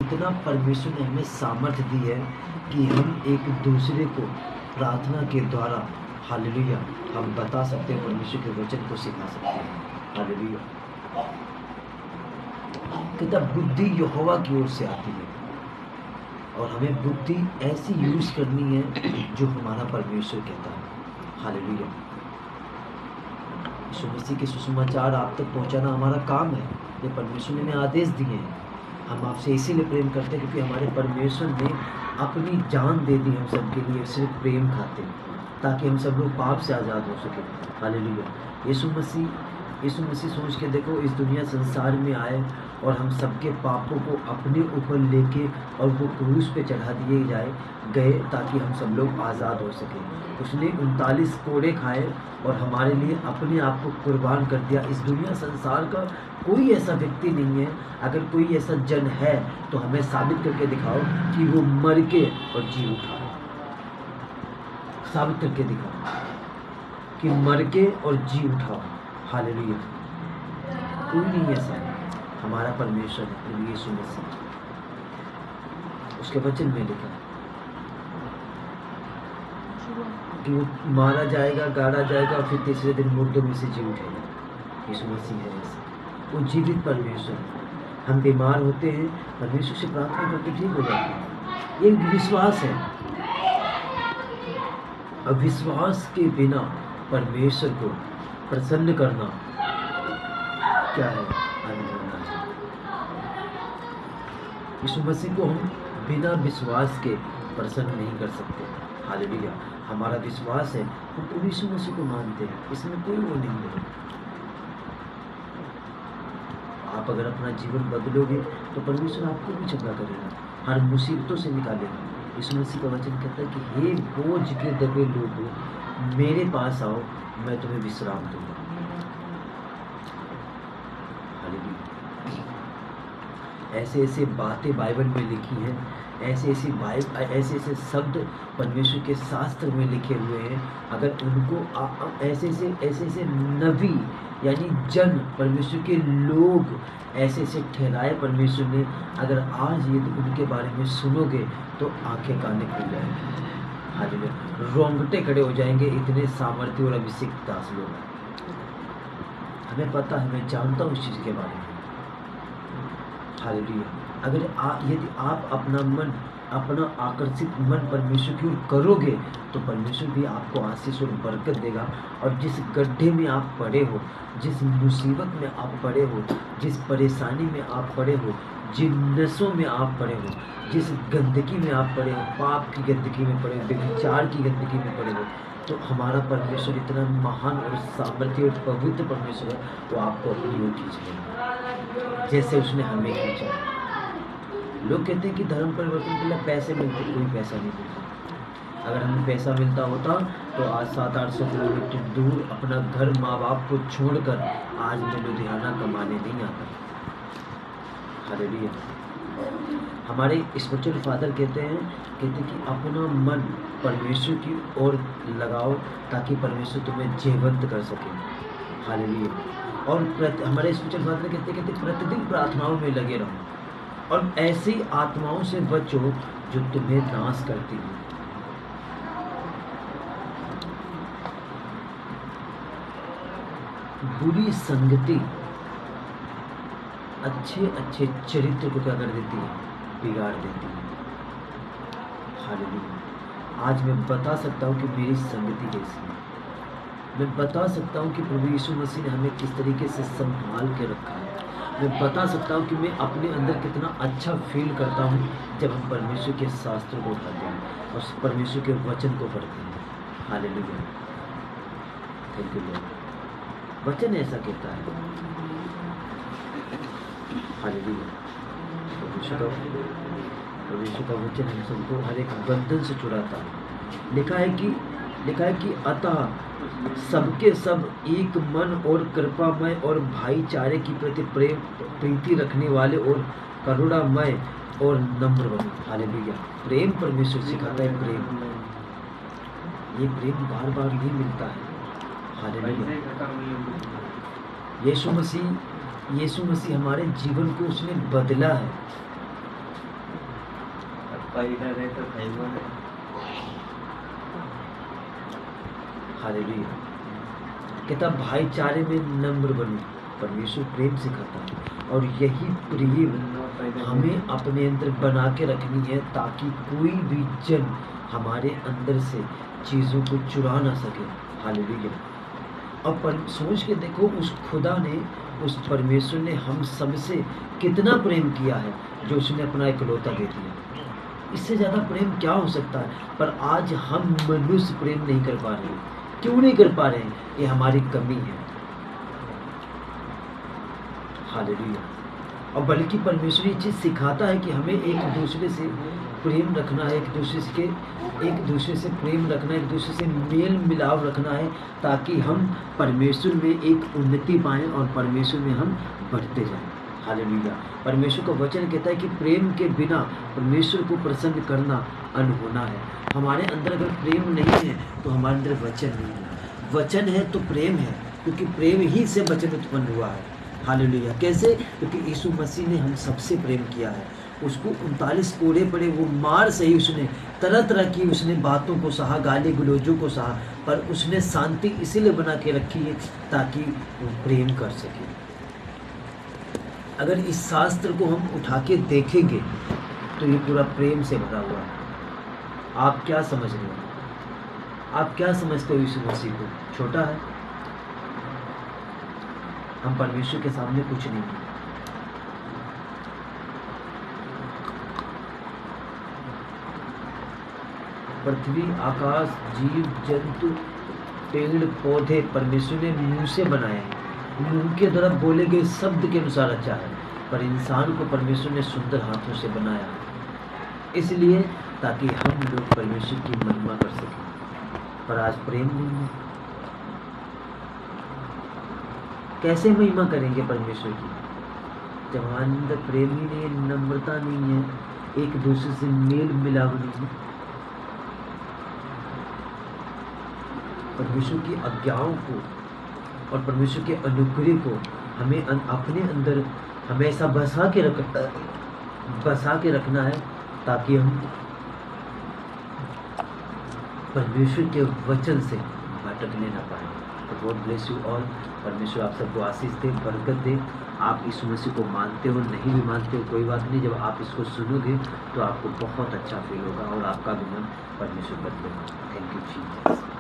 इतना परमेश्वर ने हमें सामर्थ्य दी है कि हम एक दूसरे को प्रार्थना के द्वारा, हालेलुया, हम बता सकते हैं, परमेश्वर के वचन को सिखा सकते हैं। हालेलुया। कहता बुद्धि यहोवा की ओर से आती है और हमें बुद्धि ऐसी यूज करनी है जो हमारा परमेश्वर कहता है। हालेलुया। यीशु मसीह के सुसमाचार आप तक पहुंचाना हमारा काम है। ये परमेश्वर ने हमें आदेश दिए हैं। हम आपसे इसीलिए प्रेम करते हैं क्योंकि हमारे परमेश्वर ने अपनी जान दे दी हम सबके लिए, सिर्फ प्रेम खाते ताकि हम सब लोग पाप से आज़ाद हो सके। हालेलुया। यीशु मसीह सोच के देखो, इस दुनिया संसार में आए और हम सबके पापों को अपने ऊपर लेके और वो क्रूस पे चढ़ा दिए गए ताकि हम सब लोग आज़ाद हो सके। उसने 39 कोड़े खाए और हमारे लिए अपने आप को कुर्बान कर दिया। इस दुनिया संसार का कोई ऐसा व्यक्ति नहीं है, अगर कोई ऐसा जन है तो हमें साबित करके दिखाओ कि वो मर के और जी उठा। साबित करके दिखाओ कि मर के और जी उठा। हालेलुया। कोई नहीं ऐसा है। हमारा परमेश्वर है प्रभु यीशु मसीह। उसके वचन में लिखा है कि वो मारा जाएगा, गाड़ा जाएगा और फिर तीसरे दिन मुर्दों में से जी उठेगा। यीशु मसीह है ऐसा, वो जीवित परमेश्वर है। हम बीमार होते हैं, परमेश्वर से प्रार्थना करके ठीक हो जाते हैं। ये विश्वास है। अविश्वास के बिना परमेश्वर को प्रसन्न करना क्या है? यीशु मसीह को हम बिना विश्वास के प्रसन्न नहीं कर सकते। हालेलुया। हमारा विश्वास है, हम यीशु मसीह को मानते हैं, इसमें कोई वो नहीं है। आप अगर अपना जीवन बदलोगे तो परमेश्वर आपको भी चंगा करेगा, हर मुसीबतों से निकालेगा। यीशु मसीह का वचन कहता है कि हे बोझ के दबे लोगों, मेरे पास आओ, मैं तुम्हें विश्राम दूंगा। हालेलुया। ऐसे ऐसे बातें बाइबल में लिखी हैं, ऐसे ऐसे शब्द परमेश्वर के शास्त्र में लिखे हुए हैं। अगर उनको ऐसे नबी यानी जन, परमेश्वर के लोग ऐसे ठहराए परमेश्वर ने, अगर आज ये उनके बारे में सुनोगे तो आंखें काने खुल जाएंगी। हालेलुया। रोंगटे खड़े हो जाएंगे, इतने सामर्थ्य और अभिषेक दास लोग हैं। हमें पता है, मैं जानता हूँ इस चीज़ के बारे में। हालेलुया। यदि आप अपना आकर्षित मन परमेश्वर की ओर करोगे तो परमेश्वर भी आपको आशीष और बरकत देगा। और जिस गड्ढे में आप पड़े हो, जिस मुसीबत में आप पड़े हो, जिस परेशानी में आप पड़े हो, जिन नशों में आप पड़े हो, जिस गंदगी में आप पड़े हो, पाप की गंदगी में पड़े हो, व्यभिचार की गंदगी में पड़े हो, तो हमारा परमेश्वर इतना महान और सामर्थ्य और पवित्र परमेश्वर है, वो आपको अपनी ओर खींच लेगा जैसे उसने हमें खींचा। लोग कहते हैं कि धर्म परिवर्तन के लिए पैसे मिलते, कोई पैसा नहीं मिलता। अगर हमें पैसा मिलता होता तो आज 700-800 किलोमीटर दूर अपना घर, माँ बाप को छोड़कर आज मैं लुधियाना कमाने नहीं आता। हालेलुया। हमारे स्पिरिचुअल फादर कहते हैं कि अपना मन परमेश्वर की ओर लगाओ ताकि परमेश्वर तुम्हें जीवंत कर सके। हालेलुया। और हमारे स्पिरिचुअल फादर कहते प्रतिदिन प्रार्थनाओं में लगे रहो और ऐसी आत्माओं से बचो जो तुम्हें नाश करती है। बुरी संगति अच्छे चरित्र को क्या कर देती है? बिगाड़ देती है। हालेलुया। आज मैं बता सकता हूँ कि मेरी संगति कैसी है। मैं बता सकता हूँ कि प्रभु यीशु मसीह ने हमें किस तरीके से संभाल के रखा है। मैं बता सकता हूँ कि मैं अपने अंदर कितना अच्छा फील करता हूँ जब हम परमेश्वर के शास्त्र को पढ़ते हैं और परमेश्वर के वचन को पढ़ते हैं। हालेलुया। Thank you Lord. वचन ऐसा कहता है। हालेलुया। परमेश्वर का वचन हम सबको हर एक बंधन से छुड़ाता है। लिखा है कि अतः सबके सब एक मन और कृपामय और भाईचारे की प्रति प्रीति रखने वाले और करुणामय और नम्र बने। हालेलुया। प्रेम परमेश्वर सिखाता है। प्रेम, ये प्रेम बार बार नहीं मिलता है। हालेलुया। यीशु मसीह हमारे जीवन को उसने बदला है। हालेलुया। कहता भाईचारे में नम्र बनो, परमेश्वर प्रेम सिखाता है और यही प्रेम हमें अपने अंदर बना के रखनी है ताकि कोई भी जन हमारे अंदर से चीज़ों को चुरा ना सके। हालेलुया। अब पर सोच के देखो, उस खुदा ने, उस परमेश्वर ने हम सबसे कितना प्रेम किया है, जो उसने अपना इकलौता दे दिया। इससे ज़्यादा प्रेम क्या हो सकता है? पर आज हम मनुष्य प्रेम नहीं कर पा रहे हैं। क्यों नहीं कर पा रहे हैं? ये हमारी कमी है। हालेलुया। और बल्कि परमेश्वर ये चीज़ सिखाता है कि हमें एक दूसरे से प्रेम रखना है, एक दूसरे से प्रेम रखना है, एक दूसरे से मेल मिलाव रखना है, ताकि हम परमेश्वर में एक उन्नति पाएं और परमेश्वर में हम बढ़ते जाएं। हालेलुया। परमेश्वर का वचन कहता है कि प्रेम के बिना परमेश्वर को प्रसन्न करना अनहोना है। हमारे अंदर अगर प्रेम नहीं है तो हमारे अंदर वचन नहीं है। वचन है तो प्रेम है, क्योंकि प्रेम ही से वचन उत्पन्न हुआ है। हालेलुया। कैसे? क्योंकि यीशु मसीह ने हम सबसे प्रेम किया है। उसको 39 कोड़े पड़े, वो मार सही, उसने तरह तरह की उसने बातों को सहा, गाली गलौजों को सहा, पर उसने शांति इसीलिए बना के रखी है ताकि वो प्रेम कर सके। अगर इस शास्त्र को हम उठा के देखेंगे तो ये पूरा प्रेम से भरा हुआ है। आप क्या समझ रहे हो? आप क्या समझते हो यीशु मसीह को? छोटा है? हम परमेश्वर के सामने कुछ नहीं है। पृथ्वी, आकाश, जीव जंतु, पेड़ पौधे परमेश्वर ने मुंह से बनाए हैं। मुंह के द्वारा बोले गए शब्द के अनुसार अच्छा है, पर इंसान को परमेश्वर ने सुंदर हाथों से बनाया, इसलिए ताकि हम लोग परमेश्वर की महिमा कर सकें। पर आज प्रेम नहीं है। कैसे महिमा करेंगे परमेश्वर की जब हमारे अंदर प्रेम ही नहीं है, नम्रता नहीं है, एक दूसरे से मेल मिलाव नहीं है। परमेश्वर की आज्ञाओं को और परमेश्वर के अनुग्रह को हमें अपने अंदर हमेशा बसा के रखना है, ताकि हम परमेश्वर के वचन से भटकने ना पाए। तो गॉड ब्लेस यू ऑल। परमेश्वर आप सबको आशीष दे, बरकत दे। आप इस मसीह को मानते हो, नहीं भी मानते हो, कोई बात नहीं। जब आप इसको सुनोगे तो आपको बहुत अच्छा फील होगा और आपका भी मन परमेश्वर बदलेगा। Thank you Jesus.